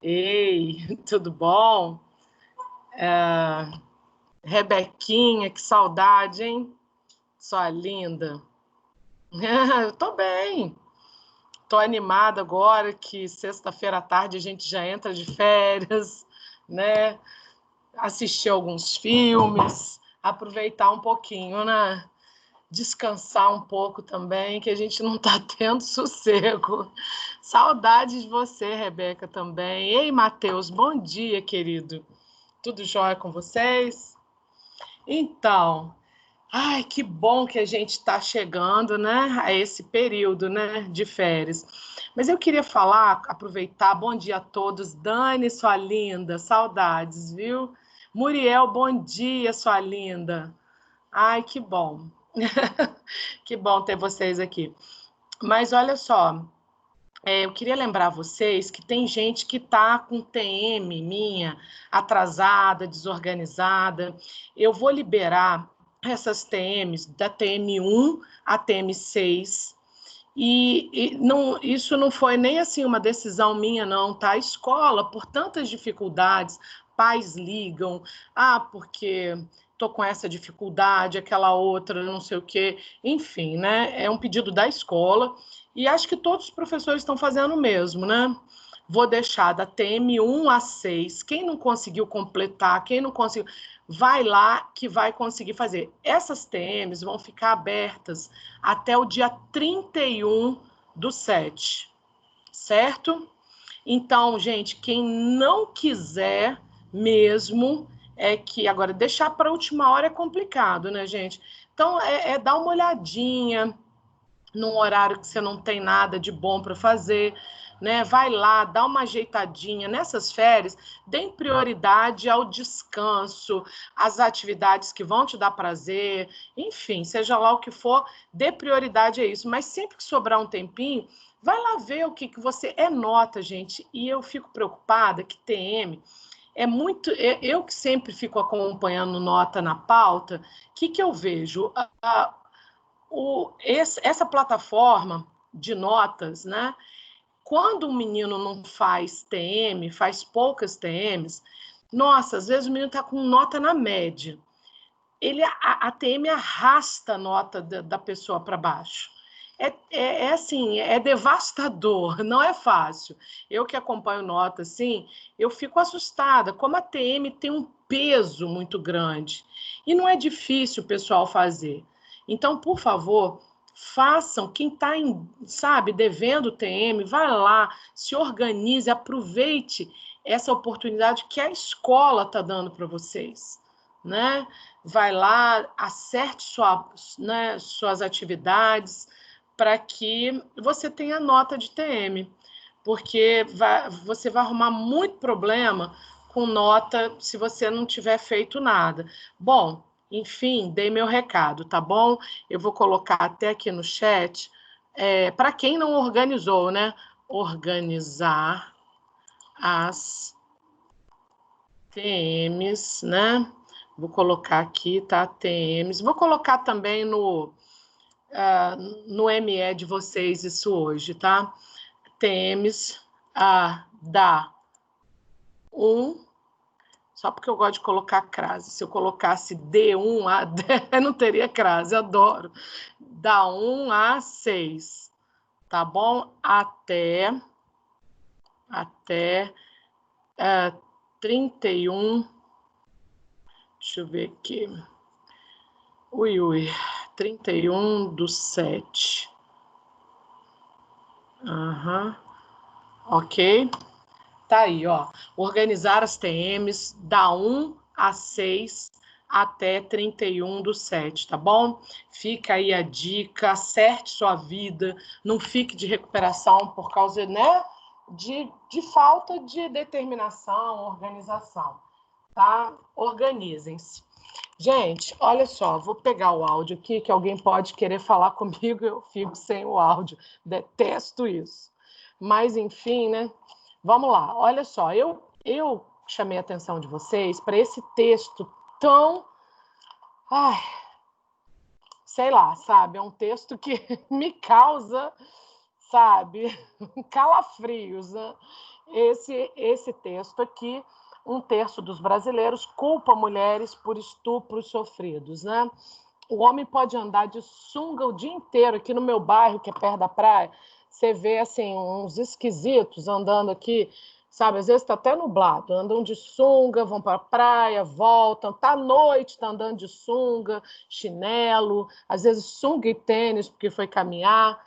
Ei, tudo bom? Rebequinha, que saudade, hein? Sua linda. Eu tô bem. Tô animada agora que sexta-feira à tarde a gente já entra de férias, né? Assistir alguns filmes, aproveitar um pouquinho, né? Descansar um pouco também, que a gente não tá tendo sossego. Saudades de você, Rebeca, também. Ei, Matheus, bom dia, querido. Tudo jóia com vocês? Então, ai, que bom que a gente está chegando, né, a esse período, né, de férias. Mas eu queria falar, aproveitar, bom dia a todos. Dani, sua linda, saudades, viu? Muriel, bom dia, sua linda. Ai, que bom. Que bom ter vocês aqui. Mas olha só, eu queria lembrar vocês que tem gente que está com TM minha atrasada, desorganizada. Eu vou liberar essas TMs da TM1 a TM6. Não, isso não foi nem assim uma decisão minha, não, tá? A escola, por tantas dificuldades, pais ligam, porque tô com essa dificuldade, aquela outra, não sei o quê. Enfim, né? É um pedido da escola e acho que todos os professores estão fazendo o mesmo, né? Vou deixar da TM1 a 6. Quem não conseguiu completar, quem não conseguiu, vai lá que vai conseguir fazer. Essas TMs vão ficar abertas até o dia 31/7, certo? Então, gente, quem não quiser mesmo, é que agora deixar para a última hora é complicado, né, gente? Então, dar uma olhadinha num horário que você não tem nada de bom para fazer, né? Vai lá, dá uma ajeitadinha. Nessas férias, dê prioridade ao descanso, às atividades que vão te dar prazer, enfim, seja lá o que for, dê prioridade a isso. Mas sempre que sobrar um tempinho, vai lá ver o que você... É nota, gente, e eu fico preocupada que TM é muito... Eu que sempre fico acompanhando nota na pauta, o que eu vejo? Essa plataforma de notas, né? Quando o menino não faz TM, faz poucas TMs, nossa, às vezes o menino está com nota na média. A TM arrasta a nota da pessoa para baixo. Assim, é devastador, não é fácil. Eu que acompanho nota, assim, eu fico assustada, como a TM tem um peso muito grande. E não é difícil o pessoal fazer. Então, por favor, façam. Quem está, sabe, devendo TM, vai lá, se organize, aproveite essa oportunidade que a escola está dando para vocês, né? Vai lá, acerte suas atividades para que você tenha nota de TM, porque você vai arrumar muito problema com nota se você não tiver feito nada. Bom, enfim, dei meu recado, tá bom? Eu vou colocar até aqui no chat, para quem não organizou, né? Organizar as TMs, né? Vou colocar aqui, tá? TMs. Vou colocar também no ME de vocês isso hoje, tá? TMs da 1, só porque eu gosto de colocar crase. Se eu colocasse D1 a 10, não teria crase, adoro. Da 1 a 6, tá bom? Até 31. Deixa eu ver aqui. 31/7. Ok? Tá aí, ó. Organizar as TMs da 1 a 6 até 31/7, tá bom? Fica aí a dica, acerte sua vida, não fique de recuperação por causa, né, de falta de determinação, organização, tá? Organizem-se. Gente, olha só, vou pegar o áudio aqui, que alguém pode querer falar comigo, eu fico sem o áudio. Detesto isso. Mas, enfim, né? Vamos lá. Olha só, eu chamei a atenção de vocês para esse texto tão... sei lá, sabe? É um texto que me causa, sabe? Calafrios, né? Esse texto aqui, 1/3 dos brasileiros culpa mulheres por estupros sofridos, né? O homem pode andar de sunga o dia inteiro. Aqui no meu bairro, que é perto da praia, você vê assim, uns esquisitos andando aqui, sabe? Às vezes está até nublado, andam de sunga, vão para a praia, voltam, tá à noite, tá andando de sunga, chinelo, às vezes sunga e tênis, porque foi caminhar.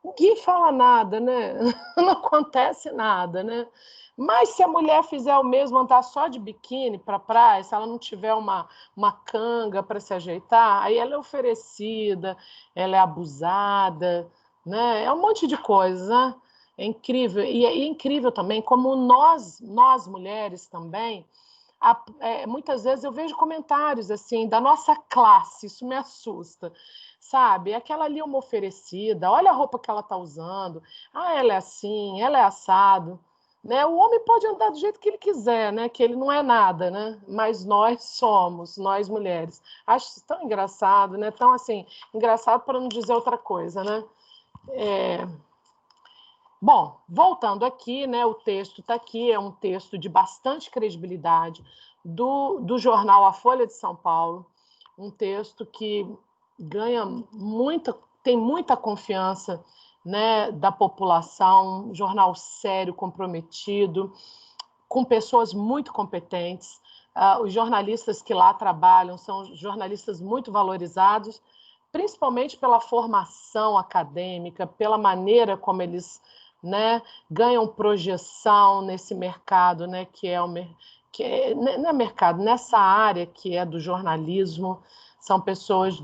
Ninguém fala nada, né? Não acontece nada, né? Mas se a mulher fizer o mesmo, andar só de biquíni para a praia, se ela não tiver uma canga para se ajeitar, aí ela é oferecida, ela é abusada, né? É um monte de coisa, né? É incrível. E é incrível também como nós mulheres também, muitas vezes eu vejo comentários assim da nossa classe, isso me assusta, sabe? Aquela ali é uma oferecida, olha a roupa que ela está usando, ela é assim, ela é assado. Né? O homem pode andar do jeito que ele quiser, né? Que ele não é nada, né? Mas nós somos, nós mulheres. Acho isso tão engraçado, né? Tão assim, engraçado para não dizer outra coisa, né? Bom, voltando aqui, né? O texto está aqui, é um texto de bastante credibilidade do jornal A Folha de São Paulo, um texto que ganha tem muita confiança, né, da população, um jornal sério, comprometido, com pessoas muito competentes. Os jornalistas que lá trabalham são jornalistas muito valorizados, principalmente pela formação acadêmica, pela maneira como eles, né, ganham projeção nesse mercado, né, não é mercado, nessa área que é do jornalismo. São pessoas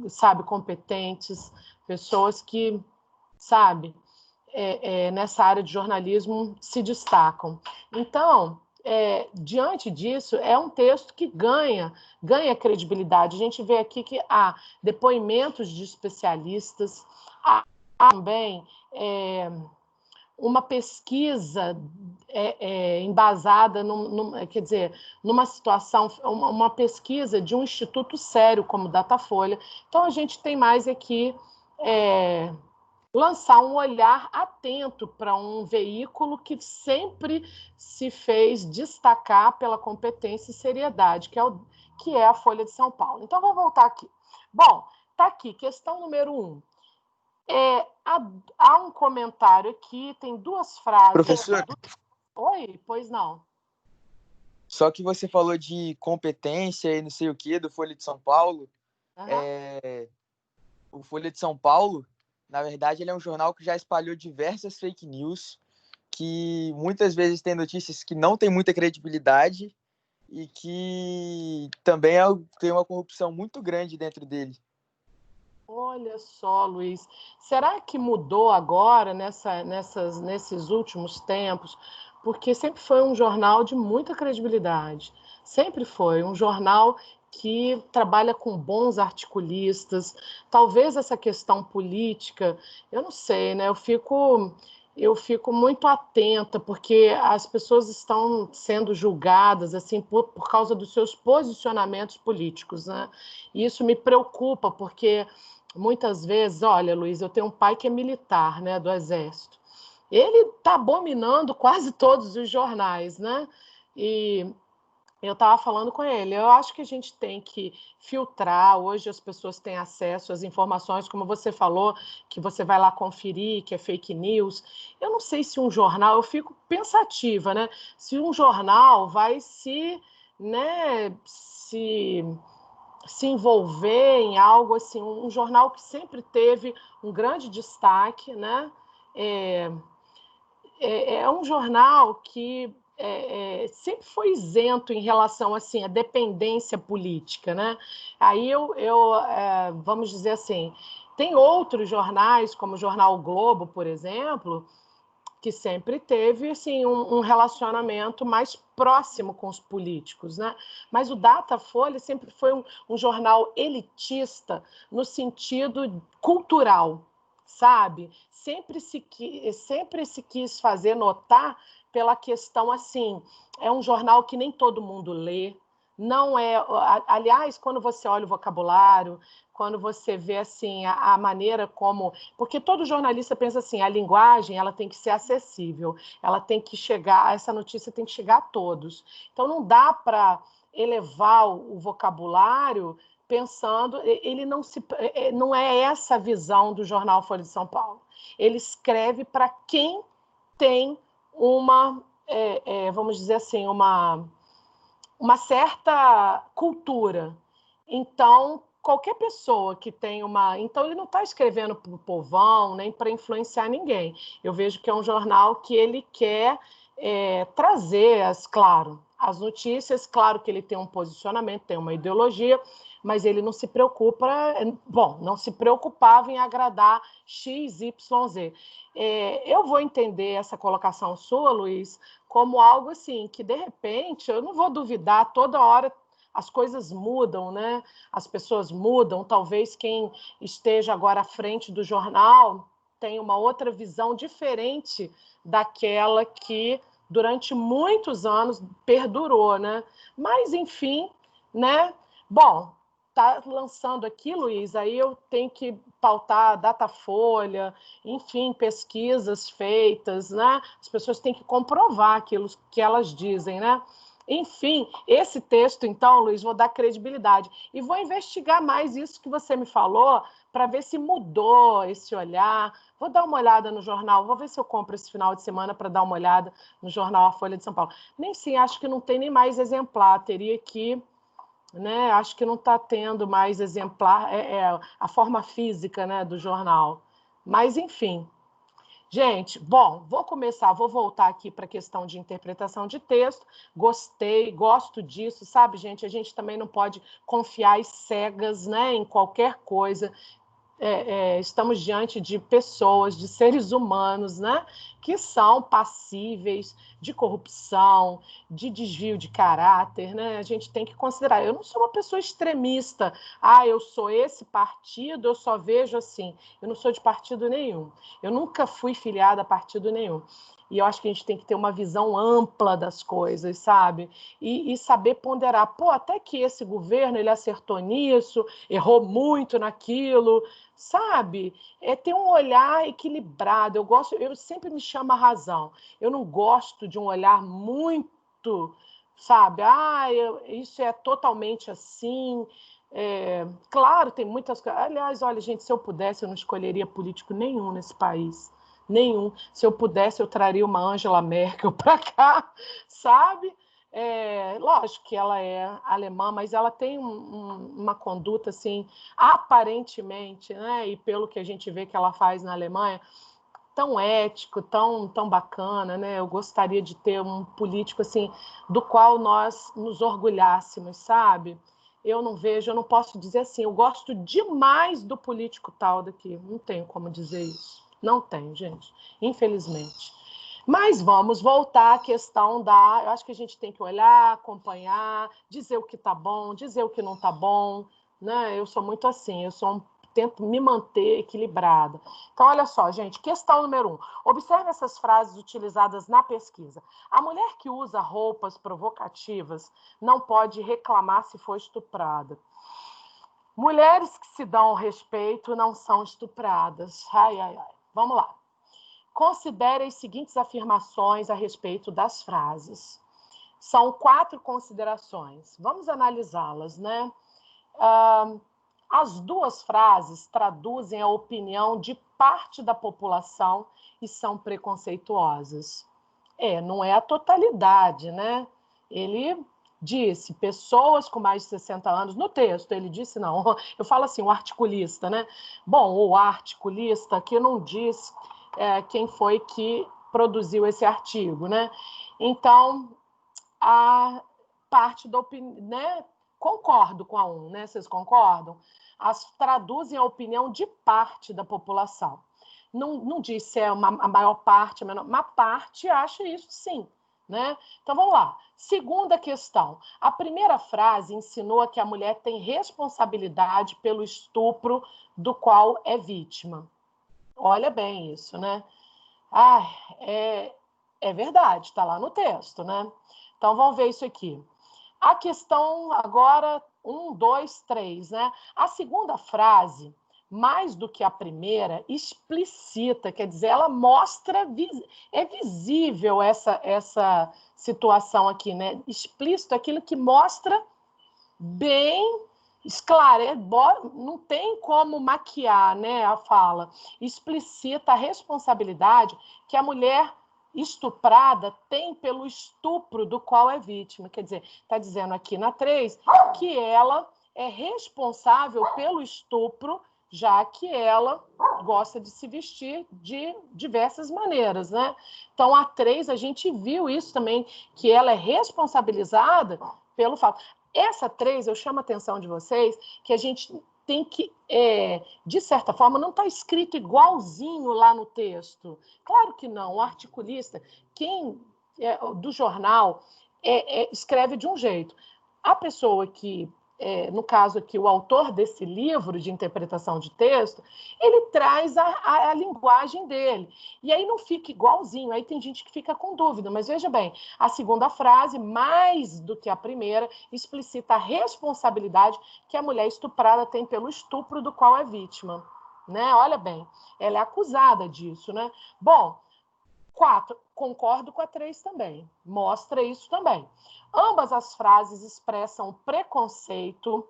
sabe, competentes, pessoas que, sabe, nessa área de jornalismo se destacam. Então, diante disso, é um texto que ganha credibilidade. A gente vê aqui que há depoimentos de especialistas, há também uma pesquisa embasada, quer dizer, numa situação, uma pesquisa de um instituto sério como o Datafolha. Então, a gente tem mais aqui lançar um olhar atento para um veículo que sempre se fez destacar pela competência e seriedade, que é a Folha de São Paulo. Então, vou voltar aqui. Bom, está aqui, questão número 1. Há um comentário aqui, tem 2 frases. Professor? Oi, pois não. Só que você falou de competência e não sei o que do Folha de São Paulo. O Folha de São Paulo, na verdade, ele é um jornal que já espalhou diversas fake news, que muitas vezes tem notícias que não têm muita credibilidade e que também tem uma corrupção muito grande dentro dele. Olha só, Luiz, será que mudou agora nesses últimos tempos? Porque sempre foi um jornal de muita credibilidade, sempre foi um jornal que trabalha com bons articulistas. Talvez essa questão política, eu não sei, né? Eu fico muito atenta, porque as pessoas estão sendo julgadas assim por causa dos seus posicionamentos políticos, né? E isso me preocupa, porque muitas vezes, olha, Luiz, eu tenho um pai que é militar, né, do Exército. Ele está abominando quase todos os jornais, né? E eu estava falando com ele, eu acho que a gente tem que filtrar. Hoje as pessoas têm acesso às informações, como você falou, que você vai lá conferir, que é fake news. Eu não sei se um jornal, eu fico pensativa, né? Se um jornal vai né, se envolver em algo assim, um jornal que sempre teve um grande destaque, né? É um jornal que sempre foi isento em relação assim à dependência política, né? Aí vamos dizer assim, tem outros jornais, como o jornal o Globo, por exemplo, que sempre teve assim, um relacionamento mais próximo com os políticos, né? Mas o Datafolha sempre foi um jornal elitista no sentido cultural, sabe? Sempre se quis fazer notar pela questão assim, é um jornal que nem todo mundo lê, não é... Aliás, quando você olha o vocabulário, quando você vê assim, a maneira como... Porque todo jornalista pensa assim, a linguagem ela tem que ser acessível, ela tem que chegar, essa notícia tem que chegar a todos. Então, não dá para elevar o vocabulário pensando... Ele não é essa a visão do jornal Folha de São Paulo. Ele escreve para quem tem uma, vamos dizer assim, uma certa cultura. Então, qualquer pessoa que tem uma... Então, ele não está escrevendo para o povão, nem para influenciar ninguém. Eu vejo que é um jornal que ele quer trazer, claro, as notícias. Claro que ele tem um posicionamento, tem uma ideologia, mas ele não se preocupa... Bom, não se preocupava em agradar X, Y, Z. Eu vou entender essa colocação sua, Luiz, como algo assim, que de repente, eu não vou duvidar, toda hora as coisas mudam, né? As pessoas mudam, talvez quem esteja agora à frente do jornal tenha uma outra visão diferente daquela que durante muitos anos perdurou, né? Mas, enfim, né? Bom, tá lançando aqui, Luiz, aí eu tenho que pautar Datafolha, enfim, pesquisas feitas, né? As pessoas têm que comprovar aquilo que elas dizem, né? Enfim, esse texto, então, Luiz, vou dar credibilidade e vou investigar mais isso que você me falou para ver se mudou esse olhar. Vou dar uma olhada no jornal, vou ver se eu compro esse final de semana para dar uma olhada no jornal A Folha de São Paulo. Nem sim, acho que não tem nem mais exemplar, teria que... Né? Acho que não está tendo mais exemplar, a forma física, né, do jornal. Mas, enfim. Gente, bom, vou voltar aqui para a questão de interpretação de texto. Gostei, gosto disso, sabe, gente? A gente também não pode confiar às cegas, né, em qualquer coisa. Estamos diante de pessoas, de seres humanos, né, que são passíveis de corrupção, de desvio de caráter, né? A gente tem que considerar. Eu não sou uma pessoa extremista. Eu sou esse partido, eu só vejo assim. Eu não sou de partido nenhum. Eu nunca fui filiada a partido nenhum. E eu acho que a gente tem que ter uma visão ampla das coisas, sabe? E saber ponderar. Pô, até que esse governo ele acertou nisso, errou muito naquilo, sabe? Ter um olhar equilibrado. Eu sempre me chamo a razão. Eu não gosto de um olhar muito, sabe? Isso é totalmente assim. Claro, tem muitas coisas. Aliás, olha, gente, se eu pudesse, eu não escolheria político nenhum nesse país. Nenhum. Se eu pudesse, eu traria uma Angela Merkel para cá, sabe? Lógico que ela é alemã, mas ela tem uma conduta assim, aparentemente, né? E pelo que a gente vê que ela faz na Alemanha, tão ético, tão bacana, né? Eu gostaria de ter um político assim, do qual nós nos orgulhássemos, sabe? Eu não posso dizer assim, eu gosto demais do político tal daqui, não tenho como dizer isso. Não tenho, gente, infelizmente. Mas vamos voltar à questão da... Eu acho que a gente tem que olhar, acompanhar, dizer o que está bom, dizer o que não está bom, né? Eu sou muito assim, tento me manter equilibrada. Então, olha só, gente, questão número 1. Observe essas frases utilizadas na pesquisa. A mulher que usa roupas provocativas não pode reclamar se for estuprada. Mulheres que se dão ao respeito não são estupradas. Vamos lá. Considere as seguintes afirmações a respeito das frases. São 4 considerações. Vamos analisá-las, né? As 2 frases traduzem a opinião de parte da população e são preconceituosas. Não é a totalidade, né? Ele disse pessoas com mais de 60 anos. No texto, ele disse não. Eu falo assim, o articulista, né? Bom, o articulista aqui não diz quem foi que produziu esse artigo, né? Então, a parte da opinião, né? Concordo com a 1, né? Vocês concordam? Traduzem a opinião de parte da população. Não diz se é a maior parte, a menor. Uma parte acha isso sim, né? Então vamos lá. Segunda questão. A primeira frase insinua que a mulher tem responsabilidade pelo estupro do qual é vítima. Olha bem isso, né? É verdade, está lá no texto, né? Então vamos ver isso aqui. A questão agora, 1, 2, 3, né? A segunda frase, mais do que a primeira, explicita, quer dizer, ela mostra, é visível essa situação aqui, né? Explícito, aquilo que mostra bem, esclarece, não tem como maquiar, né, a fala. Explicita a responsabilidade que a mulher estuprada tem pelo estupro do qual é vítima. Quer dizer, está dizendo aqui na 3 que ela é responsável pelo estupro, já que ela gosta de se vestir de diversas maneiras, né? Então, a 3, a gente viu isso também, que ela é responsabilizada pelo fato. Essa 3, eu chamo a atenção de vocês, que a gente tem que, de certa forma, não está escrito igualzinho lá no texto. Claro que não. O articulista, quem do jornal, escreve de um jeito. A pessoa que, no caso aqui, o autor desse livro de interpretação de texto, ele traz a linguagem dele. E aí não fica igualzinho. Aí tem gente que fica com dúvida. Mas veja bem, a segunda frase, mais do que a primeira, explicita a responsabilidade que a mulher estuprada tem pelo estupro do qual é vítima. Né? Olha bem, ela é acusada disso, né? Bom, 4, concordo com a 3 também, mostra isso também. Ambas as frases expressam preconceito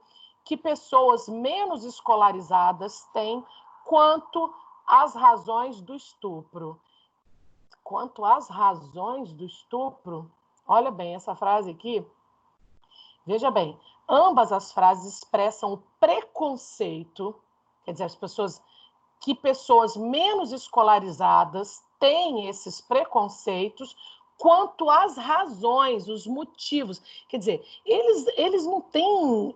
que pessoas menos escolarizadas têm quanto às razões do estupro. Quanto às razões do estupro, olha bem, essa frase aqui, veja bem, ambas as frases expressam o preconceito, quer dizer, pessoas menos escolarizadas têm esses preconceitos quanto às razões, os motivos. Quer dizer, eles não têm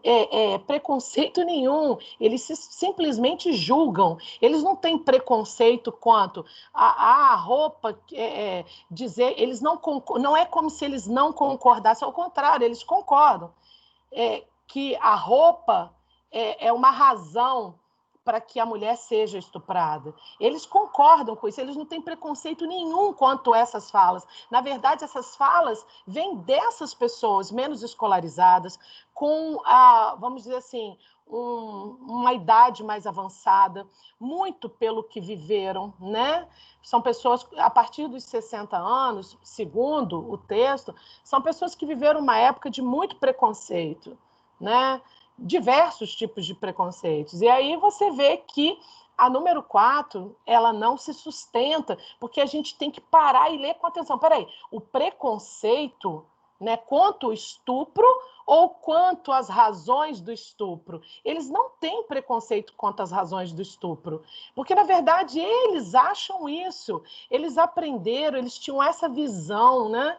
preconceito nenhum, eles simplesmente julgam. Eles não têm preconceito quanto a roupa, dizer, eles não é como se eles não concordassem, ao contrário, eles concordam. Que a roupa é uma razão para que a mulher seja estuprada. Eles concordam com isso, eles não têm preconceito nenhum quanto a essas falas. Na verdade, essas falas vêm dessas pessoas menos escolarizadas, com, vamos dizer assim, uma idade mais avançada, muito pelo que viveram, né? São pessoas, a partir dos 60 anos, segundo o texto, são pessoas que viveram uma época de muito preconceito, né? Diversos tipos de preconceitos. E aí você vê que a número 4, ela não se sustenta, porque a gente tem que parar e ler com atenção. Peraí, o preconceito, né, quanto o estupro ou quanto às razões do estupro? Eles não têm preconceito quanto às razões do estupro, porque, na verdade, eles acham isso, eles aprenderam, eles tinham essa visão, né?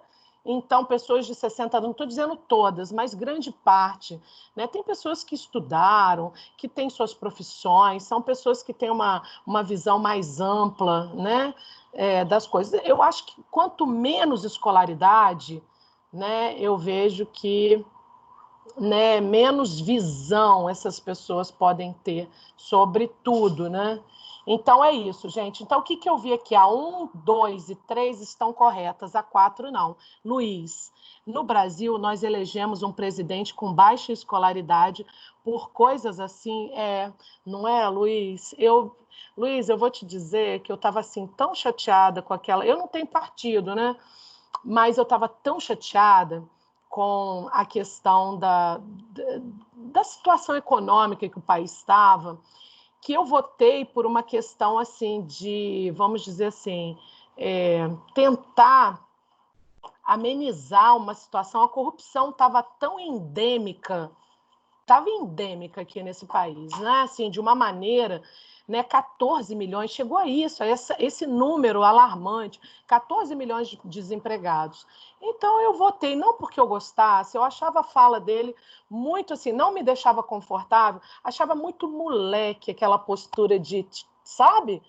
Então, pessoas de 60 anos, não estou dizendo todas, mas grande parte, né? Tem pessoas que estudaram, que têm suas profissões, são pessoas que têm uma visão mais ampla, né? Das coisas. Eu acho que quanto menos escolaridade, né, eu vejo que, né, menos visão essas pessoas podem ter sobre tudo, né? Então é isso, gente. Então o que eu vi aqui? A 1, 2 e 3 estão corretas, a 4 não. Luiz, no Brasil nós elegemos um presidente com baixa escolaridade por coisas assim, não é, Luiz? Luiz, eu vou te dizer que eu estava assim tão chateada com aquela. Eu não tenho partido, né? Mas eu estava tão chateada com a questão da situação econômica que o país estava, que eu votei por uma questão assim de, vamos dizer assim, tentar amenizar uma situação. A corrupção estava tão endêmica, aqui nesse país, né? Assim, de uma maneira, né? 14 milhões, chegou a isso, a esse número alarmante, 14 milhões de desempregados. Então eu votei, não porque eu gostasse, eu achava a fala dele muito assim, não me deixava confortável, achava muito moleque aquela postura de, sabe?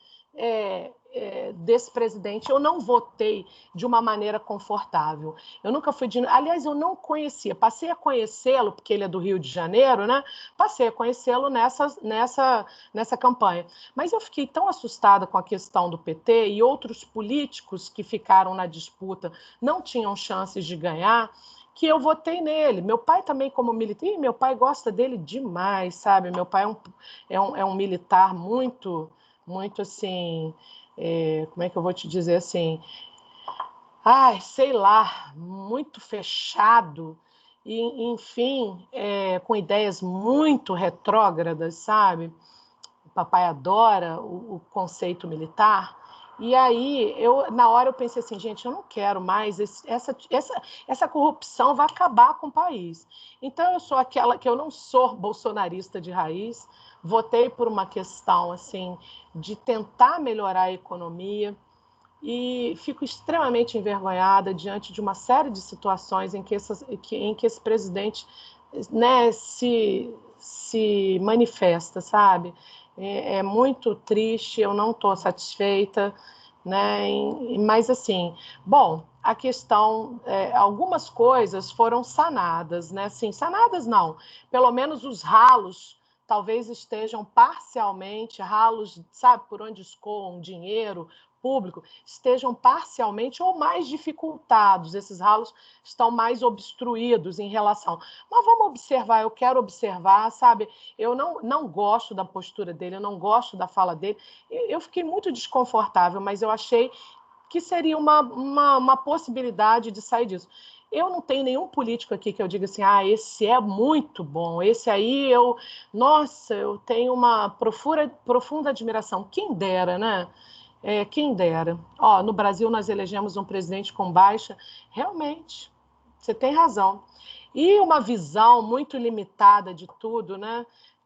Desse presidente, eu não votei de uma maneira confortável. Eu nunca fui de... Aliás, eu não conhecia, passei a conhecê-lo, porque ele é do Rio de Janeiro, né? Passei a conhecê-lo nessa campanha. Mas eu fiquei tão assustada com a questão do PT e outros políticos que ficaram na disputa não tinham chances de ganhar, que eu votei nele. Meu pai também, como militar, meu pai gosta dele demais, sabe? Meu pai é um militar muito, muito assim, como é que eu vou te dizer assim? Ai, sei lá, muito fechado, e, enfim, com ideias muito retrógradas, sabe? O papai adora o conceito militar. E aí, na hora eu pensei assim, gente, eu não quero mais, essa corrupção vai acabar com o país. Então, eu sou aquela que eu não sou bolsonarista de raiz, votei por uma questão assim de tentar melhorar a economia, e fico extremamente envergonhada diante de uma série de situações em que esse presidente, né, se manifesta, sabe? É muito triste, eu não estou satisfeita, né? Mas assim, bom, a questão, algumas coisas foram sanadas, né? Sim, sanadas não, pelo menos os ralos talvez estejam parcialmente, ralos, sabe, por onde escoam dinheiro público, estejam parcialmente ou mais dificultados, esses ralos estão mais obstruídos em relação. Mas vamos observar, eu quero observar, sabe? Eu não gosto da postura dele, eu não gosto da fala dele, eu fiquei muito desconfortável, mas eu achei que seria uma possibilidade de sair disso. Eu não tenho nenhum político aqui que eu diga assim, esse é muito bom, esse aí nossa, eu tenho uma profunda admiração. Quem dera, né? Quem dera. No Brasil nós elegemos um presidente com baixa, realmente, você tem razão. E uma visão muito limitada de tudo, né?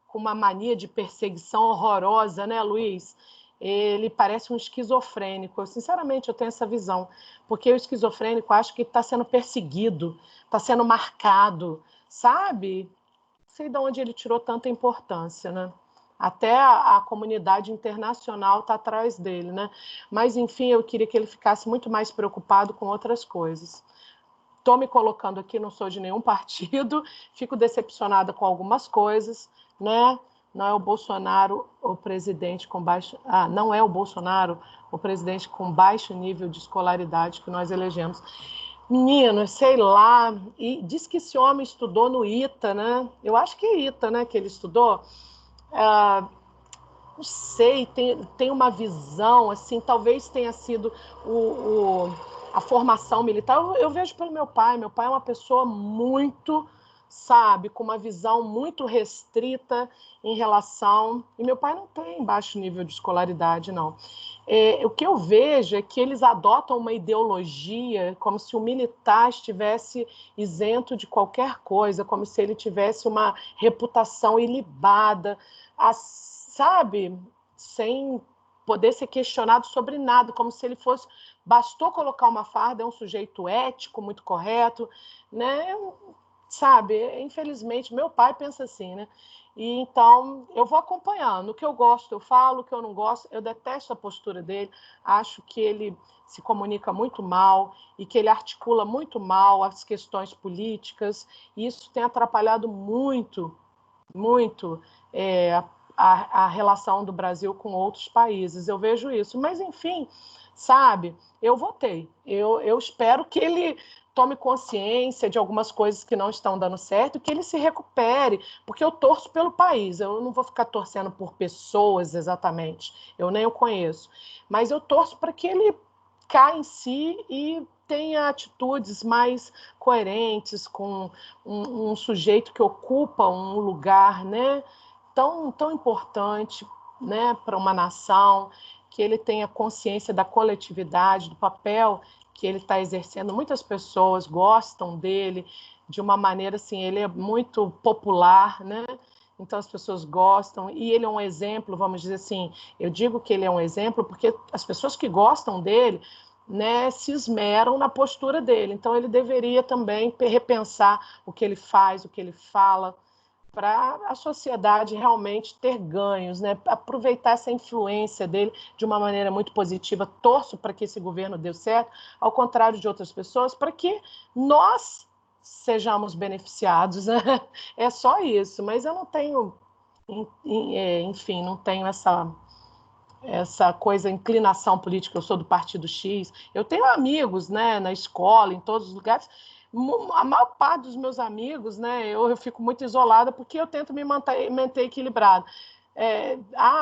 Com uma mania de perseguição horrorosa, né, Luiz? Ele parece um esquizofrênico. Sinceramente, eu tenho essa visão. Porque o esquizofrênico acho que está sendo perseguido, está sendo marcado, sabe? Não sei de onde ele tirou tanta importância, né? Até a comunidade internacional está atrás dele, né? Mas, enfim, eu queria que ele ficasse muito mais preocupado com outras coisas. Estou me colocando aqui, não sou de nenhum partido, fico decepcionada com algumas coisas, né? Não é o Bolsonaro o presidente com baixo... não é o Bolsonaro o presidente com baixo nível de escolaridade que nós elegemos. Menino, sei lá, e diz que esse homem estudou no ITA, né? Eu acho que é ITA, né, que ele estudou. Não sei, tem uma visão, assim, talvez tenha sido a formação militar. Eu vejo pelo meu pai é uma pessoa muito, sabe, com uma visão muito restrita em relação... E meu pai não tem baixo nível de escolaridade, não. O que eu vejo é que eles adotam uma ideologia como se o militar estivesse isento de qualquer coisa, como se ele tivesse uma reputação ilibada, sabe, sem poder ser questionado sobre nada, como se ele fosse... Bastou colocar uma farda, é um sujeito ético, muito correto, né? Sabe, infelizmente, meu pai pensa assim, né? E então, eu vou acompanhando. O que eu gosto, eu falo. O que eu não gosto, eu detesto a postura dele. Acho que ele se comunica muito mal e que ele articula muito mal as questões políticas. E isso tem atrapalhado muito, muito a relação do Brasil com outros países. Eu vejo isso. Mas, enfim, sabe, eu votei. Eu espero que ele tome consciência de algumas coisas que não estão dando certo, que ele se recupere, porque eu torço pelo país. Eu não vou ficar torcendo por pessoas exatamente, eu nem o conheço. Mas eu torço para que ele caia em si e tenha atitudes mais coerentes com um sujeito que ocupa um lugar, né, tão importante, né, para uma nação, que ele tenha consciência da coletividade, do papel que ele está exercendo. Muitas pessoas gostam dele de uma maneira assim, ele é muito popular, né? Então as pessoas gostam, e ele é um exemplo, vamos dizer assim, eu digo que ele é um exemplo porque as pessoas que gostam dele, né, se esmeram na postura dele. Então ele deveria também repensar o que ele faz, o que ele fala, para a sociedade realmente ter ganhos, né? Aproveitar essa influência dele de uma maneira muito positiva. Torço para que esse governo dê certo, ao contrário de outras pessoas, para que nós sejamos beneficiados, né? É só isso, mas eu não tenho, enfim, não tenho essa coisa, inclinação política. Eu sou do partido X, eu tenho amigos, né, na escola, em todos os lugares, A maior parte dos meus amigos, né, eu fico muito isolada porque eu tento me manter equilibrada.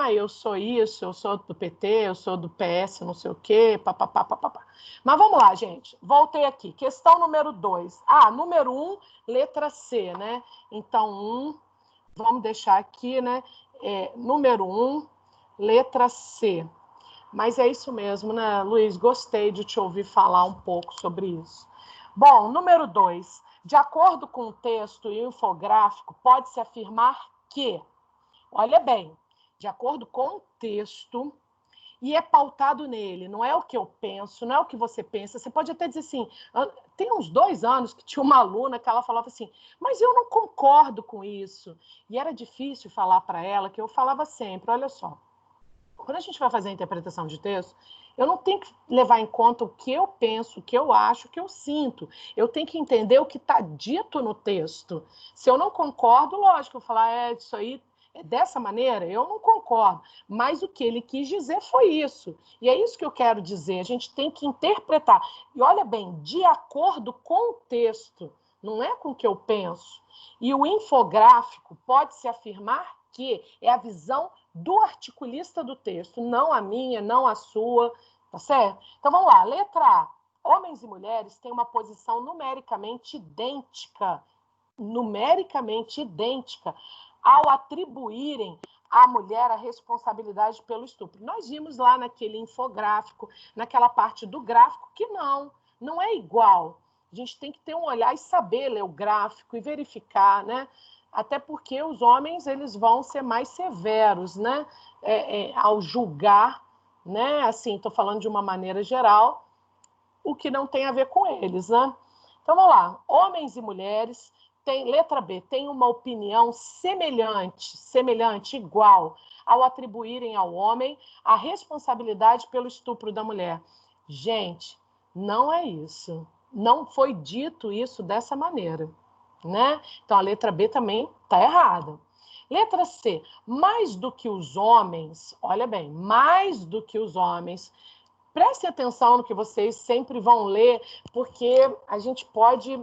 Eu sou isso, eu sou do PT, eu sou do PS, não sei o quê, papapá, papapá. Mas vamos lá, gente. Voltei aqui. Questão número 2. Número 1, letra C, né? Então, vamos deixar aqui, né? Número 1, letra C. Mas é isso mesmo, né, Luiz? Gostei de te ouvir falar um pouco sobre isso. Bom, número 2. De acordo com o texto e o infográfico, pode-se afirmar que, olha bem, de acordo com o texto, e é pautado nele, não é o que eu penso, não é o que você pensa. Você pode até dizer assim, tem uns 2 anos que tinha uma aluna que ela falava assim, mas eu não concordo com isso. E era difícil falar para ela, que eu falava sempre, olha só, quando a gente vai fazer a interpretação de texto, eu não tenho que levar em conta o que eu penso, o que eu acho, o que eu sinto. Eu tenho que entender o que está dito no texto. Se eu não concordo, lógico, eu vou falar, isso aí é dessa maneira, eu não concordo. Mas o que ele quis dizer foi isso. E é isso que eu quero dizer. A gente tem que interpretar. E olha bem, de acordo com o texto, não é com o que eu penso. E o infográfico pode-se afirmar que é a visão do articulista do texto, não a minha, não a sua, tá certo? Então vamos lá, letra A. Homens e mulheres têm uma posição numericamente idêntica ao atribuírem à mulher a responsabilidade pelo estupro. Nós vimos lá naquele infográfico, naquela parte do gráfico, que não é igual. A gente tem que ter um olhar e saber ler o gráfico e verificar, né? Até porque os homens eles vão ser mais severos, né? Ao julgar, né? Assim, estou falando de uma maneira geral, o que não tem a ver com eles, né? Então vamos lá, homens e mulheres letra B, tem uma opinião semelhante, igual, ao atribuírem ao homem a responsabilidade pelo estupro da mulher. Gente, não é isso. Não foi dito isso dessa maneira, né? Então a letra B também está errada. Letra C, mais do que os homens, olha bem, mais do que os homens. Prestem atenção no que vocês sempre vão ler, porque a gente pode,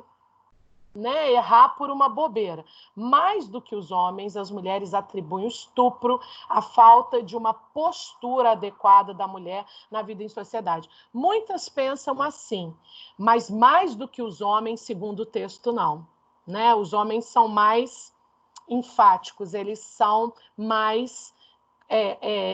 né, errar por uma bobeira. Mais do que os homens, as mulheres atribuem o estupro à falta de uma postura adequada da mulher na vida em sociedade. Muitas pensam assim, mas mais do que os homens, segundo o texto, não. Né? Os homens são mais enfáticos, eles são mais...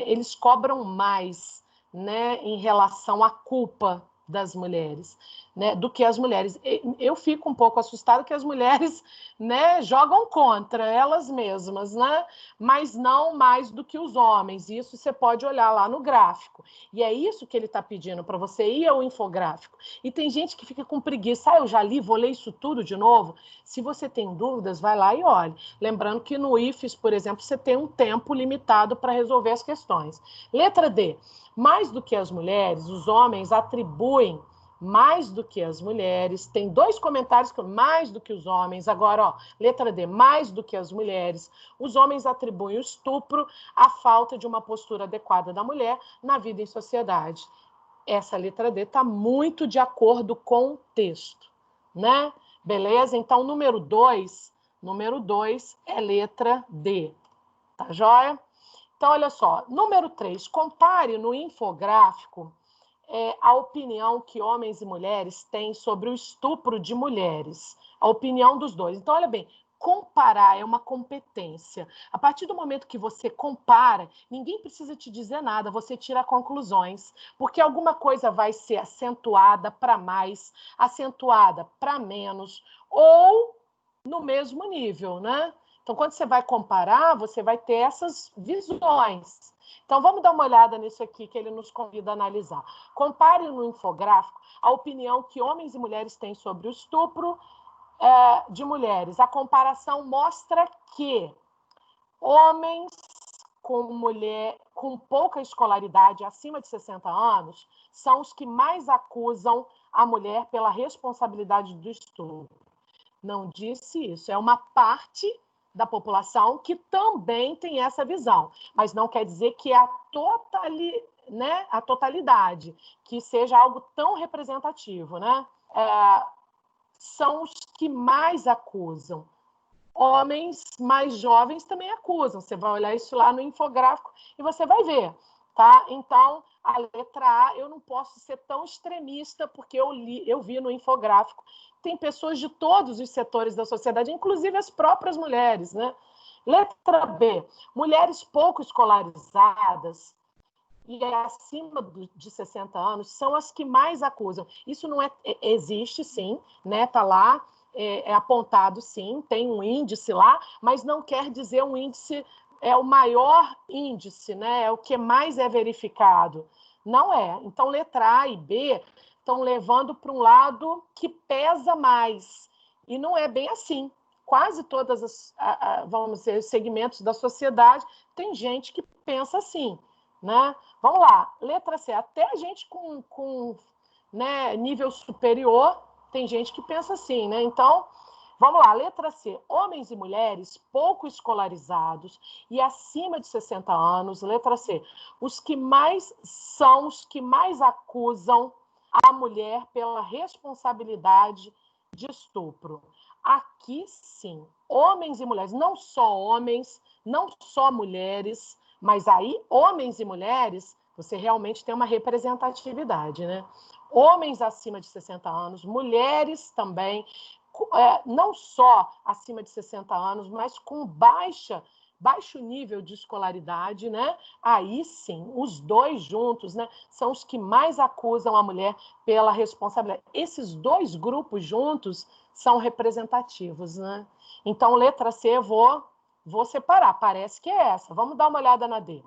eles cobram mais, né, em relação à culpa das mulheres, né, do que as mulheres. Eu fico um pouco assustada que as mulheres, né, jogam contra elas mesmas, né, mas não mais do que os homens. Isso você pode olhar lá no gráfico. E é isso que ele está pedindo para você ir ao infográfico. E tem gente que fica com preguiça. Eu já li, vou ler isso tudo de novo. Se você tem dúvidas, vai lá e olhe. Lembrando que no IFES, por exemplo, você tem um tempo limitado para resolver as questões. Letra D. Mais do que as mulheres, os homens atribuem mais do que as mulheres. Tem 2 comentários que mais do que os homens. Agora, ó, letra D, mais do que as mulheres. Os homens atribuem o estupro à falta de uma postura adequada da mulher na vida em sociedade. Essa letra D está muito de acordo com o texto, né? Beleza? Então, número 2 é letra D. Tá joia? Então, olha só. Número 3, compare no infográfico a opinião que homens e mulheres têm sobre o estupro de mulheres. A opinião dos dois. Então, olha bem, comparar é uma competência. A partir do momento que você compara, ninguém precisa te dizer nada, você tira conclusões, porque alguma coisa vai ser acentuada para mais, acentuada para menos, ou no mesmo nível, né? Então, quando você vai comparar, você vai ter essas visões. Então, vamos dar uma olhada nisso aqui que ele nos convida a analisar. Compare no infográfico a opinião que homens e mulheres têm sobre o estupro de mulheres. A comparação mostra que homens com pouca escolaridade, acima de 60 anos, são os que mais acusam a mulher pela responsabilidade do estupro. Não disse isso. É uma parte da população que também tem essa visão, mas não quer dizer que é a totalidade, que seja algo tão representativo, né? são os que mais acusam. Homens mais jovens também acusam. Você vai olhar isso lá no infográfico e você vai ver, tá? Então, a letra A, eu não posso ser tão extremista, porque eu vi no infográfico, tem pessoas de todos os setores da sociedade, inclusive as próprias mulheres, né? Letra B, mulheres pouco escolarizadas e acima de 60 anos são as que mais acusam. Isso não existe, sim, né? Tá lá, é apontado, sim, tem um índice lá, mas não quer dizer um índice, é o maior índice, né? É o que mais é verificado. Não é. Então, letra A e B estão levando para um lado que pesa mais. E não é bem assim. Quase todas as, vamos dizer, os segmentos da sociedade tem gente que pensa assim, né? Vamos lá, letra C. Até a gente com né, nível superior, tem gente que pensa assim, né? Então, vamos lá, letra C. Homens e mulheres pouco escolarizados e acima de 60 anos, letra C. Os que mais são os que mais acusam a mulher pela responsabilidade de estupro. Aqui, sim, homens e mulheres, não só homens, não só mulheres, mas aí, homens e mulheres, você realmente tem uma representatividade, né? Homens acima de 60 anos, mulheres também, não só acima de 60 anos, mas com baixo nível de escolaridade, né? Aí sim, os dois juntos, né, são os que mais acusam a mulher pela responsabilidade. Esses dois grupos juntos são representativos, né? Então, letra C, vou separar, parece que é essa. Vamos dar uma olhada na D.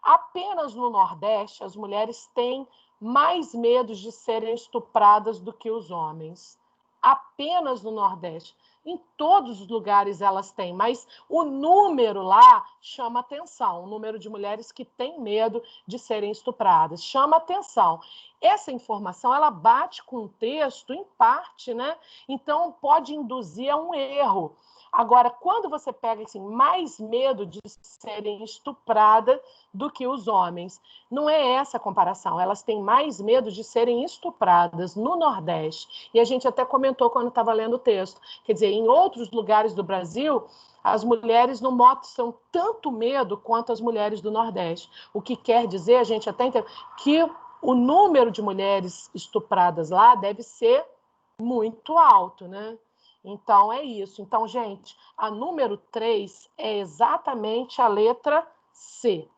Apenas no Nordeste, as mulheres têm mais medo de serem estupradas do que os homens. Apenas no Nordeste. Em todos os lugares elas têm, mas o número lá chama atenção, o número de mulheres que têm medo de serem estupradas, chama atenção. Essa informação, ela bate com o texto, em parte, né? Então, pode induzir a um erro. Agora, quando você pega assim, mais medo de serem estupradas do que os homens, não é essa a comparação. Elas têm mais medo de serem estupradas no Nordeste. E a gente até comentou quando estava lendo o texto. Quer dizer, em outros lugares do Brasil, as mulheres não mostram tanto medo quanto as mulheres do Nordeste. O que quer dizer, a gente até entende, que o número de mulheres estupradas lá deve ser muito alto, né? Então, é isso. Então, gente, a número 3 é exatamente a letra C,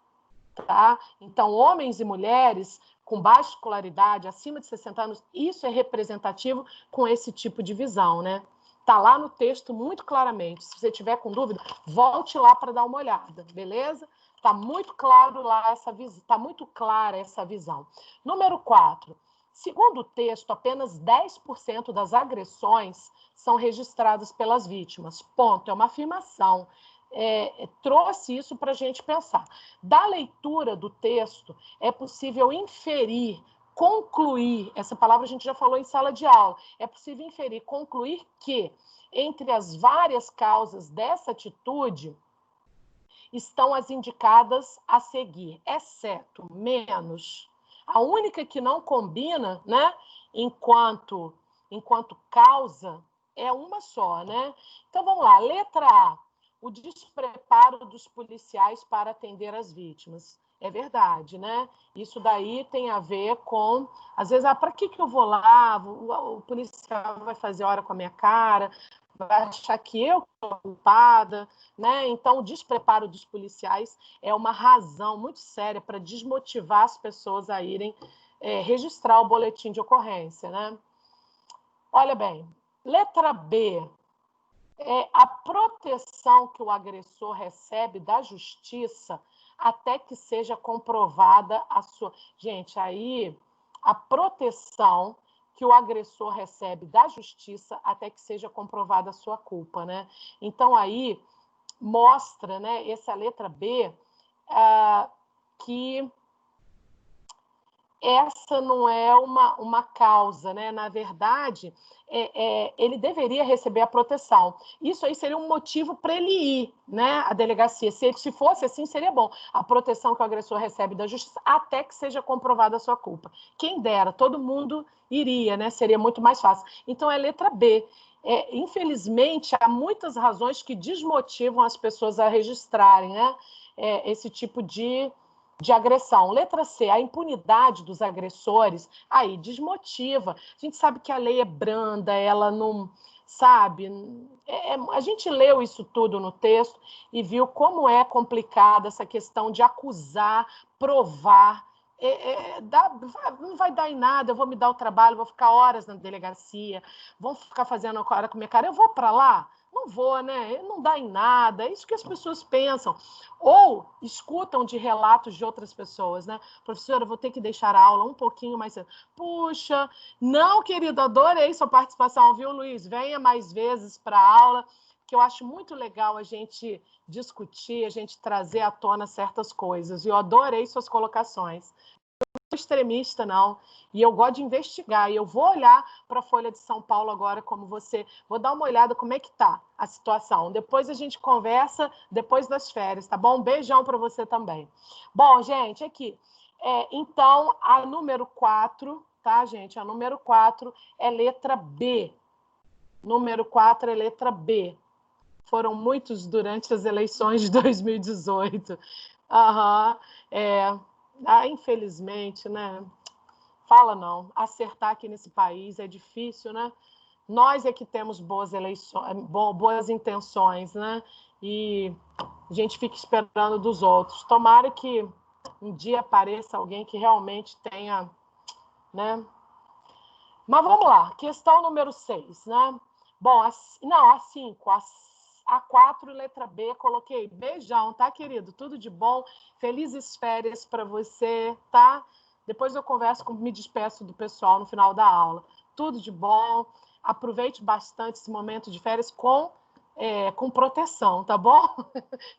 tá? Então, homens e mulheres com baixa escolaridade, acima de 60 anos, isso é representativo com esse tipo de visão, né? Tá lá no texto muito claramente. Se você tiver com dúvida, volte lá para dar uma olhada, beleza? Tá muito claro lá essa visão, tá muito clara essa visão. Número 4. Segundo o texto, apenas 10% das agressões são registradas pelas vítimas. Ponto. É uma afirmação. Trouxe isso para a gente pensar. Da leitura do texto, é possível inferir, concluir, essa palavra a gente já falou em sala de aula, é possível inferir, concluir que, entre as várias causas dessa atitude, estão as indicadas a seguir, exceto, menos. A única que não combina, né, enquanto causa, é uma só, né? Então, vamos lá. Letra A, o despreparo dos policiais para atender as vítimas. É verdade, né? Isso daí tem a ver com, às vezes, para que eu vou lá? O policial vai fazer hora com a minha cara, vai achar que eu sou culpada, né? Então, o despreparo dos policiais é uma razão muito séria para desmotivar as pessoas a irem registrar o boletim de ocorrência, né? Olha bem, letra B, a proteção que o agressor recebe da justiça até que seja comprovada a sua... Gente, aí a proteção que o agressor recebe da justiça até que seja comprovada a sua culpa, né? Então, aí mostra, né, essa letra B, que essa não é uma causa, né? Na verdade, ele deveria receber a proteção. Isso aí seria um motivo para ele ir, né, à delegacia. Se fosse assim, seria bom. A proteção que o agressor recebe da justiça até que seja comprovada a sua culpa. Quem dera, todo mundo iria, né? Seria muito mais fácil. Então, é letra B. Infelizmente, há muitas razões que desmotivam as pessoas a registrarem, né, esse tipo de agressão. Letra C, a impunidade dos agressores, aí desmotiva. A gente sabe que a lei é branda, ela não, sabe? A gente leu isso tudo no texto e viu como é complicada essa questão de acusar, provar. Não vai dar em nada, eu vou me dar o trabalho, vou ficar horas na delegacia, vão ficar fazendo a cara com a minha cara, eu vou para lá? Não vou, né? Não dá em nada. É isso que as pessoas pensam. Ou escutam de relatos de outras pessoas, né? Professora, eu vou ter que deixar a aula um pouquinho mais cedo. Puxa, não, querido, adorei sua participação, viu, Luiz? Venha mais vezes para a aula, que eu acho muito legal a gente discutir, a gente trazer à tona certas coisas. E eu adorei suas colocações. Extremista, não. E eu gosto de investigar. E eu vou olhar para a Folha de São Paulo agora, como você. Vou dar uma olhada como é que está a situação. Depois a gente conversa, depois das férias, tá bom? Um beijão para você também. Bom, gente, aqui. Então, a número 4, tá, gente? A número 4 é letra B. Número 4 é letra B. Foram muitos durante as eleições de 2018. Aham. Infelizmente, né? Fala não. Acertar aqui nesse país é difícil, né? Nós é que temos boas eleições, boas intenções, né? E a gente fica esperando dos outros. Tomara que um dia apareça alguém que realmente tenha, né? Mas vamos lá. Questão número 6, né? Bom, a 5, a 4, letra B, coloquei beijão, tá, querido? Tudo de bom. Felizes férias para você, tá? Depois eu me despeço do pessoal no final da aula. Tudo de bom. Aproveite bastante esse momento de férias com proteção, tá bom?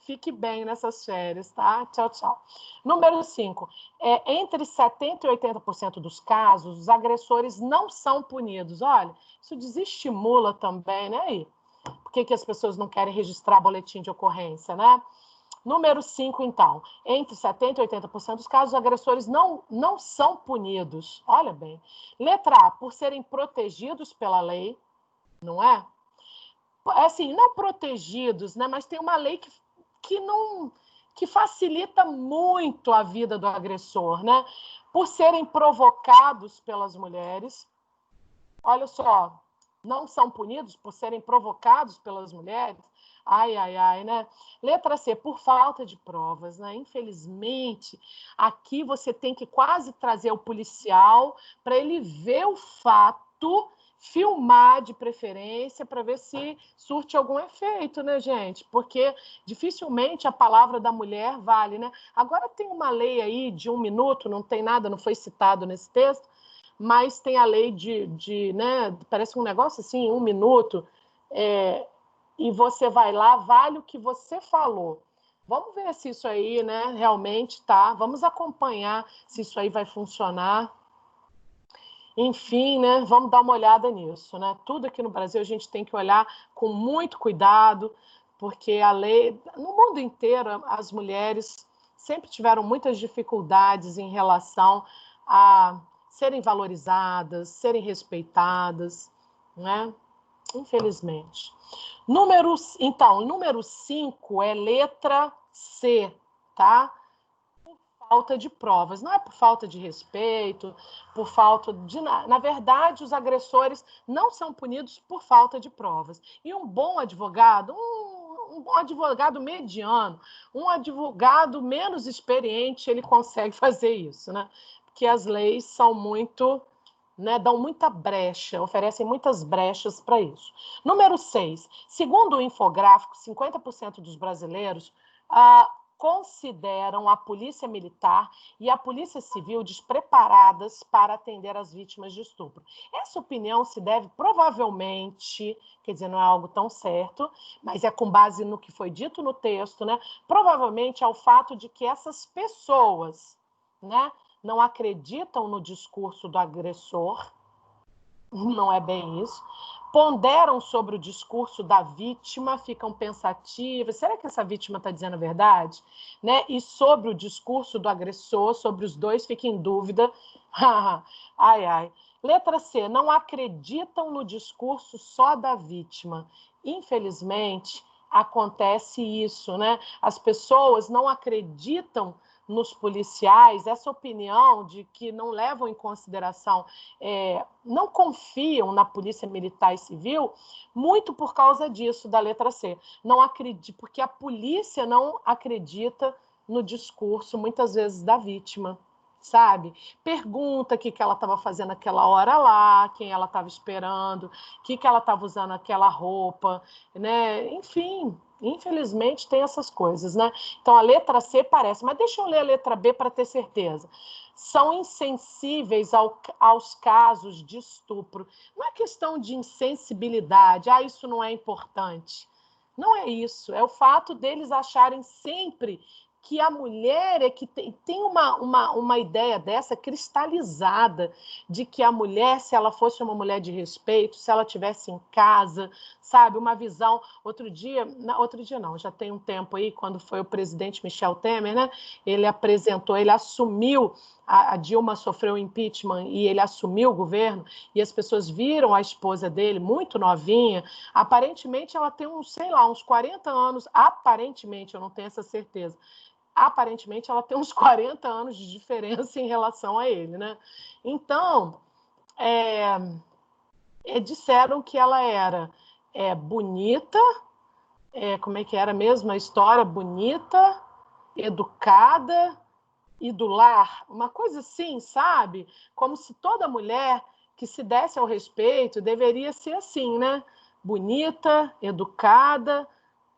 Fique bem nessas férias, tá? Tchau, tchau. Número 5. Entre 70% e 80% dos casos, os agressores não são punidos. Olha, isso desestimula também, né? Aí, por que as pessoas não querem registrar boletim de ocorrência, né? Número 5, então. Entre 70% e 80% dos casos, os agressores não são punidos. Olha bem. Letra A, por serem protegidos pela lei, não é? Assim, não protegidos, né? Mas tem uma lei que facilita muito a vida do agressor, né? Por serem provocados pelas mulheres. Olha só, não são punidos por serem provocados pelas mulheres. Ai, ai, ai, né? Letra C, por falta de provas, né? Infelizmente, aqui você tem que quase trazer o policial para ele ver o fato, filmar de preferência, para ver se surte algum efeito, né, gente? Porque dificilmente a palavra da mulher vale, né? Agora tem uma lei aí de 1 minuto, não tem nada, não foi citado nesse texto, mas tem a lei né, parece um negócio assim, 1 minuto, e você vai lá, vale o que você falou. Vamos ver se isso aí, né, realmente tá. Vamos acompanhar se isso aí vai funcionar. Enfim, né, vamos dar uma olhada nisso, né? Tudo aqui no Brasil a gente tem que olhar com muito cuidado, porque a lei, no mundo inteiro, as mulheres sempre tiveram muitas dificuldades em relação a serem valorizadas, serem respeitadas, né? Infelizmente. Então, número 5 é letra C, tá? Por falta de provas. Não é por falta de respeito, por falta de nada. Na verdade, os agressores não são punidos por falta de provas. E um bom advogado, um bom advogado mediano, um advogado menos experiente, ele consegue fazer isso, né? Porque as leis são muito, né, dão muita brecha, oferecem muitas brechas para isso. Número 6. Segundo o infográfico, 50% dos brasileiros consideram a polícia militar e a polícia civil despreparadas para atender as vítimas de estupro. Essa opinião se deve provavelmente, quer dizer, não é algo tão certo, mas é com base no que foi dito no texto, né? Provavelmente ao fato de que essas pessoas, né, não acreditam no discurso do agressor, não é bem isso, ponderam sobre o discurso da vítima, ficam pensativas, será que essa vítima está dizendo a verdade? Né? E sobre o discurso do agressor, sobre os dois, fica em dúvida. Ai, ai. Letra C, não acreditam no discurso só da vítima. Infelizmente, acontece isso, né? As pessoas não acreditam nos policiais, essa opinião de que não levam em consideração, não confiam na polícia militar e civil, muito por causa disso, da letra C. Não acredito, porque a polícia não acredita no discurso, muitas vezes, da vítima, sabe? Pergunta o que ela estava fazendo aquela hora lá, quem ela estava esperando, o que ela estava usando aquela roupa, né? Enfim, infelizmente tem essas coisas, né? Então a letra C parece, mas deixa eu ler a letra B para ter certeza. São insensíveis aos casos de estupro. Não é questão de insensibilidade, isso não é importante. Não é isso, é o fato deles acharem sempre que a mulher é que tem uma ideia dessa cristalizada, de que a mulher, se ela fosse uma mulher de respeito, se ela estivesse em casa, sabe, uma visão. Outro dia não, já tem um tempo aí, quando foi o presidente Michel Temer, né? Ele assumiu, a Dilma sofreu impeachment e ele assumiu o governo, e as pessoas viram a esposa dele, muito novinha, aparentemente ela tem uns 40 anos, aparentemente, eu não tenho essa certeza, aparentemente ela tem uns 40 anos de diferença em relação a ele, né? Então, disseram que ela era bonita, como é que era mesmo a história? Bonita, educada e do lar, uma coisa assim, sabe? Como se toda mulher que se desse ao respeito deveria ser assim, né? Bonita, educada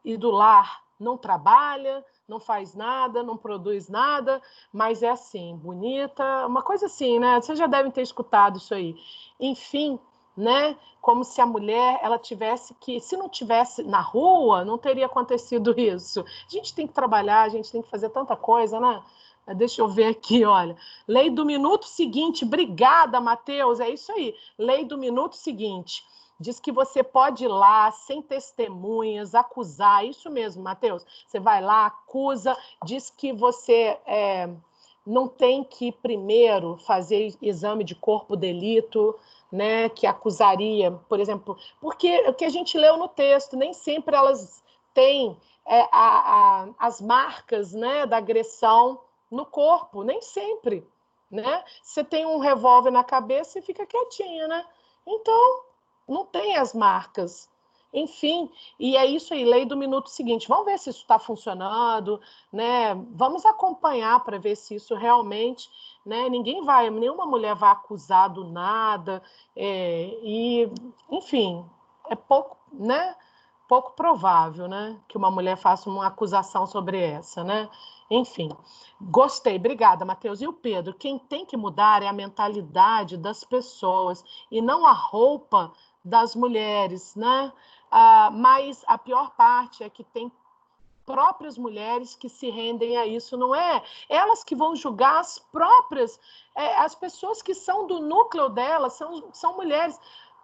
e do lar, não trabalha, não faz nada, não produz nada, mas é assim, bonita, uma coisa assim, né? Vocês já devem ter escutado isso aí. Enfim, né? Como se a mulher, ela tivesse que, se não tivesse na rua, não teria acontecido isso. A gente tem que trabalhar, a gente tem que fazer tanta coisa, né? Deixa eu ver aqui, olha. Lei do minuto seguinte, obrigada, Matheus, é isso aí. Lei do minuto seguinte. Diz que você pode ir lá, sem testemunhas, acusar. Isso mesmo, Matheus. Você vai lá, acusa, diz que você não tem que primeiro fazer exame de corpo de delito, né, que acusaria, por exemplo, porque o que a gente leu no texto, nem sempre elas têm as marcas, né, da agressão no corpo, nem sempre, né? Você tem um revólver na cabeça e fica quietinha, né? Então, não tem as marcas. Enfim, e é isso aí, lei do minuto seguinte. Vamos ver se isso está funcionando, né? Vamos acompanhar para ver se isso realmente, né? Nenhuma mulher vai acusar do nada, enfim, é pouco, né? Pouco provável, né? Que uma mulher faça uma acusação sobre essa, né? Enfim, gostei, obrigada, Matheus. E o Pedro, quem tem que mudar é a mentalidade das pessoas e não a roupa das mulheres, né? Mas a pior parte é que tem próprias mulheres que se rendem a isso, não é? Elas que vão julgar as próprias, as pessoas que são do núcleo delas, são mulheres.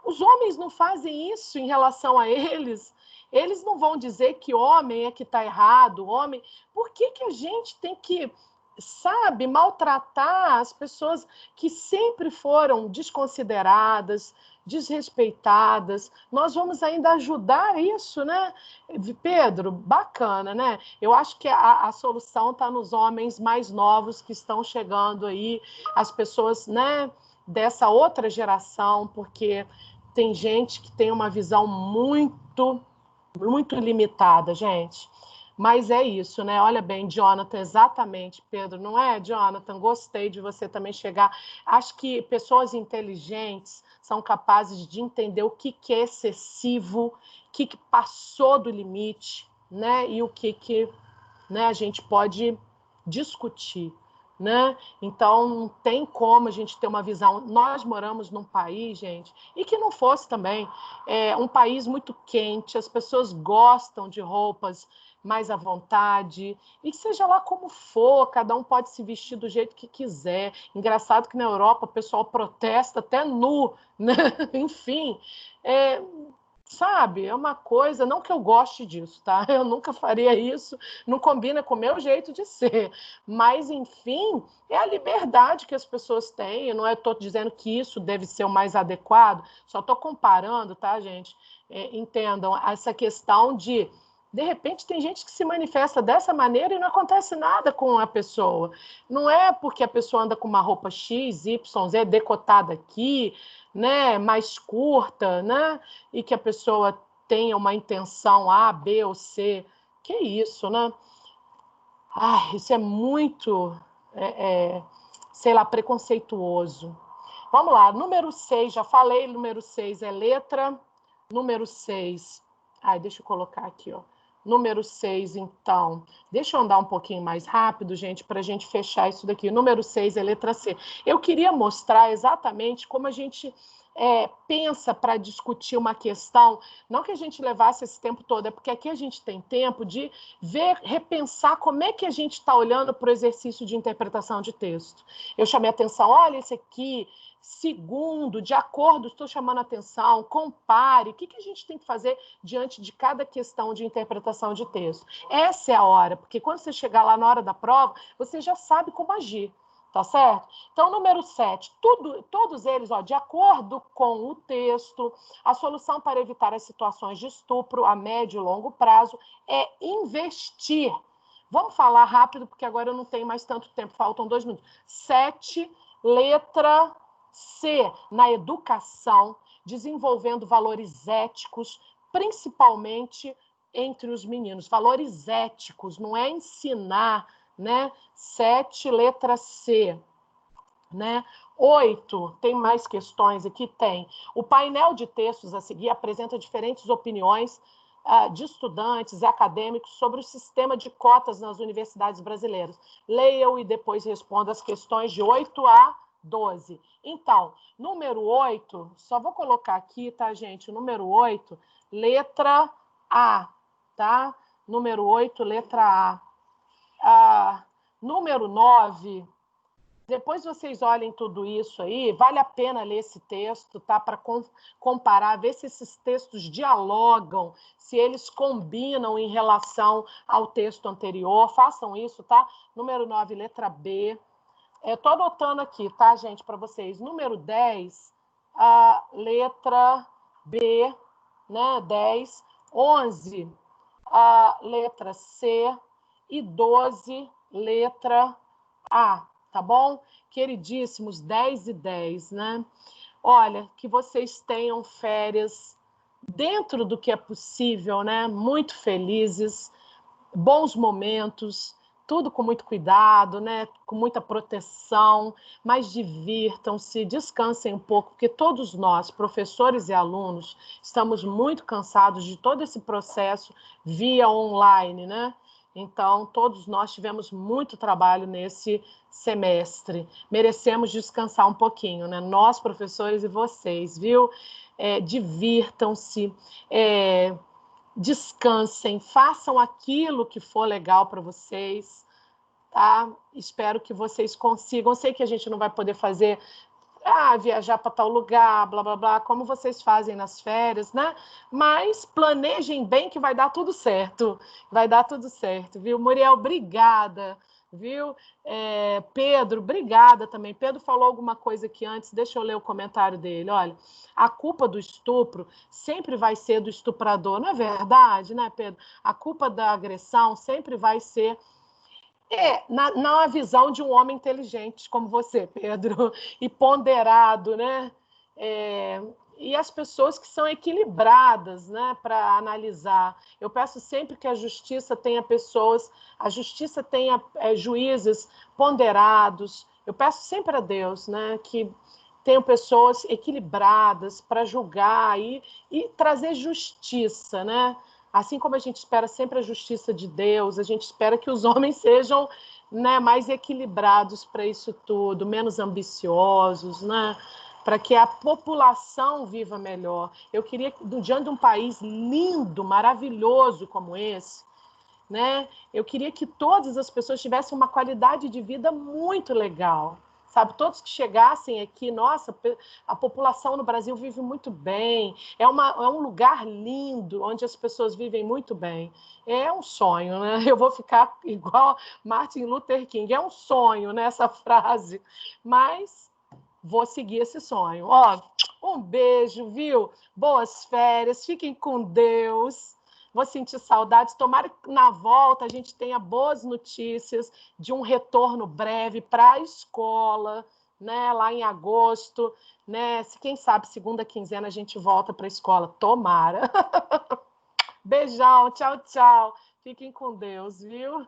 Os homens não fazem isso em relação a eles. Eles não vão dizer que homem é que está errado, homem. Por que a gente tem que, sabe, maltratar as pessoas que sempre foram desconsideradas, desrespeitadas? Nós vamos ainda ajudar isso, né? Pedro, bacana, né? Eu acho que a solução está nos homens mais novos que estão chegando aí, as pessoas, né, dessa outra geração, porque tem gente que tem uma visão muito, muito limitada, gente. Mas é isso, né? Olha bem, Jonathan, exatamente, Pedro, não é, Jonathan? Gostei de você também chegar. Acho que pessoas inteligentes são capazes de entender o que é excessivo, o que passou do limite, né? E o que né, a gente pode discutir, né? Então, não tem como a gente ter uma visão. Nós moramos num país, gente, e que não fosse também um país muito quente, as pessoas gostam de roupas mais à vontade, e que seja lá como for, cada um pode se vestir do jeito que quiser. Engraçado que na Europa o pessoal protesta até nu, né? Enfim, sabe, é uma coisa, não que eu goste disso, tá? Eu nunca faria isso, não combina com o meu jeito de ser, mas, enfim, é a liberdade que as pessoas têm, eu não estou dizendo que isso deve ser o mais adequado, só estou comparando, tá, gente? Entendam, essa questão de repente, tem gente que se manifesta dessa maneira e não acontece nada com a pessoa. Não é porque a pessoa anda com uma roupa X, Y, Z, decotada aqui, né, mais curta, né, e que a pessoa tenha uma intenção A, B ou C. Que isso, né? Isso é muito, sei lá, preconceituoso. Vamos lá, número 6, já falei, número 6 é letra. Número 6, deixa eu colocar aqui, ó. Número 6, então. Deixa eu andar um pouquinho mais rápido, gente, para a gente fechar isso daqui. Número 6 é letra C. Eu queria mostrar exatamente como a gente pensa para discutir uma questão, não que a gente levasse esse tempo todo, é porque aqui a gente tem tempo de ver, repensar como é que a gente está olhando para o exercício de interpretação de texto. Eu chamei a atenção, olha esse aqui, segundo, de acordo, estou chamando a atenção, compare, o que a gente tem que fazer diante de cada questão de interpretação de texto. Essa é a hora, porque quando você chegar lá na hora da prova, você já sabe como agir. Tá certo? Então, número 7, todos eles, de acordo com o texto, a solução para evitar as situações de estupro a médio e longo prazo é investir. Vamos falar rápido, porque agora eu não tenho mais tanto tempo, faltam 2 minutos. 7, letra C, na educação, desenvolvendo valores éticos, principalmente entre os meninos. Valores éticos, não é ensinar, né? 7, letra C, né? 8, tem mais questões aqui? Tem. O painel de textos a seguir apresenta diferentes opiniões de estudantes e acadêmicos sobre o sistema de cotas nas universidades brasileiras. Leiam e depois respondam as questões de 8 a 12. Então, número 8, só vou colocar aqui, tá, gente? O número 8, letra A, tá? Número 8, letra A. Número 9, depois vocês olhem tudo isso aí, vale a pena ler esse texto, tá? Para comparar, ver se esses textos dialogam, se eles combinam em relação ao texto anterior. Façam isso, tá? Número 9, letra B. Estou anotando aqui, tá, gente, para vocês. Número 10, a letra B, né? 10. 11, a letra C. E 12, letra A, tá bom? Queridíssimos, 10 e 10, né? Olha, que vocês tenham férias dentro do que é possível, né? Muito felizes, bons momentos, tudo com muito cuidado, né? Com muita proteção, mas divirtam-se, descansem um pouco, porque todos nós, professores e alunos, estamos muito cansados de todo esse processo via online, né? Então, todos nós tivemos muito trabalho nesse semestre. Merecemos descansar um pouquinho, né? Nós, professores, e vocês, viu? Divirtam-se, descansem, façam aquilo que for legal para vocês, tá? Espero que vocês consigam. Eu sei que a gente não vai poder fazer viajar para tal lugar, blá, blá, blá, como vocês fazem nas férias, né? Mas planejem bem que vai dar tudo certo. Vai dar tudo certo, viu? Muriel, obrigada, viu? Pedro, obrigada também. Pedro falou alguma coisa aqui antes, deixa eu ler o comentário dele. Olha, a culpa do estupro sempre vai ser do estuprador, não é verdade, né, Pedro? A culpa da agressão sempre vai ser na visão de um homem inteligente como você, Pedro, e ponderado, né? E as pessoas que são equilibradas, né, para analisar. Eu peço sempre que a justiça tenha juízes ponderados. Eu peço sempre a Deus, né, que tenham pessoas equilibradas para julgar e trazer justiça, né? Assim como a gente espera sempre a justiça de Deus, a gente espera que os homens sejam, né, mais equilibrados para isso tudo, menos ambiciosos, né, para que a população viva melhor. Eu queria, diante de um país lindo, maravilhoso como esse, né? Eu queria que todas as pessoas tivessem uma qualidade de vida muito legal, sabe? Todos que chegassem aqui, nossa, a população no Brasil vive muito bem, é um lugar lindo, onde as pessoas vivem muito bem. É um sonho, né? Eu vou ficar igual Martin Luther King, é um sonho, né, essa frase, mas vou seguir esse sonho. Ó, um beijo, viu? Boas férias, fiquem com Deus. Vou sentir saudades. Tomara que na volta a gente tenha boas notícias de um retorno breve para a escola, né? Lá em agosto, né? Quem sabe, segunda quinzena a gente volta para a escola. Tomara. Beijão, tchau, tchau. Fiquem com Deus, viu?